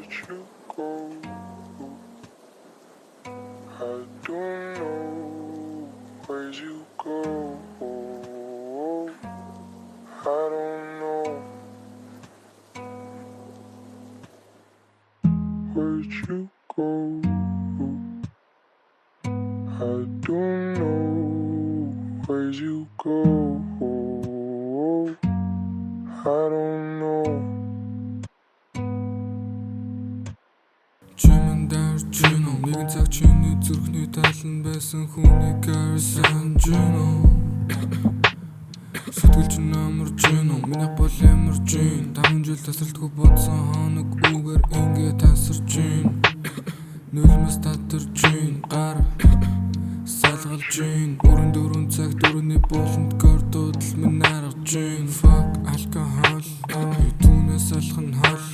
Where'd you go? I don't know. Where'd you go? I don't know. Where'd you go? I don't know. Where'd you go? I don't know. Чимэндэр чино нэгэн цаг чиний зүрхний талан байсан хүний гарсан чино сэтгэл чинь амарч чино минийх бол ямарч чин 5 жил тасралтгүй бодсон хоног үгээр ингээ тасарч чин нулимс татарч чин гар салгалж чин өрөн дөрөн цаг дөрөвний болонд кордод л минь наргаж чин fuck alcohol түүнээс алхах нь хол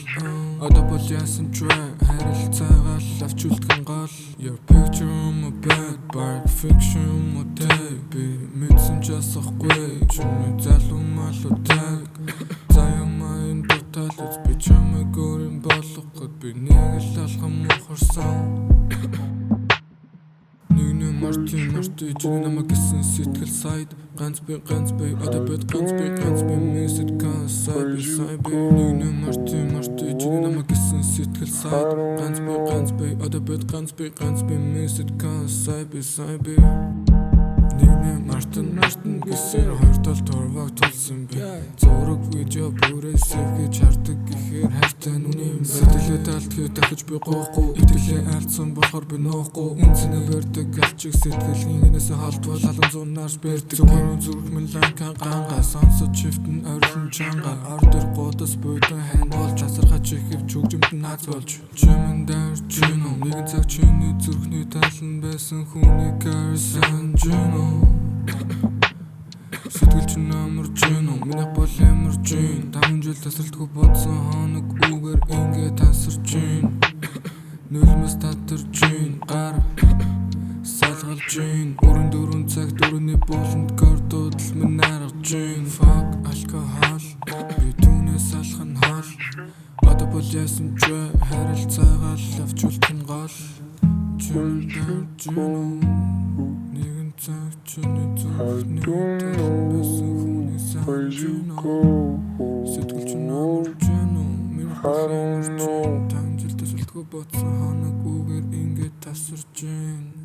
одоо бол яасан ч вэ харилцаагаа л авч үлдхэн гол your picture on my bed bar fiction mo tape мэдсэн ч асахгүй чимээ залуу малуу таг заяамын доталж би чамайг гөрөн болгоход би нэг л алхам мохорсон Marty чинь намайг гэсэн сэтгэл сайд ганц би одоо бод ганц би мэсэд кансай би нэг Marty чинь намайг гэсэн сэтгэл сайд ганц би одоо бод ганц би мэсэд кансай би нэг Martin гэсэн хоёр тал турваг тулсан би зураг видео бүрээ сэвгэж хардаг гэхээр хайртай нүний сэтгэлээ таалтхий дахиж би гоохгүй итгэлээ айлцсан болохоор би нуухгүй үнцэнэ барьдаг алчиг сэтгэл хинээс холдвол алан зунаар бэрдэг зөвхөн зүрх минь ланкан ганга сонсож чифтэн ойрлон чанга ор дээр годос буудан хань болж асархаж ихэвч хөгжимд нааз болж чимэндэр чино нэгэн цаг чиний зүрхний талан байсан хүний гарсан чино сэтгэл чинь амарч чино минийх бол ямарч чин 5 жил тасралтгүй бодсон хоног үгээр ингээ тасарч чин нулимс татарч чин гар салгалж чин өрөн дөрөн цаг дөрөвний болонд кордод л минь наргаж чин fuck alcohol би түүнээс алхах нь хол одоо бол яасан ч вэ харилцаагаа л авч үлдхэн гол чимэндэр чино нэгэн цаг чиний зүрхний талан байсан хүний сан чино сэтгэл чинь амарч чино минийх бол ямарч чин 5 жил тасралтгүй бодсон хоног үгээр ингээ тасарч чин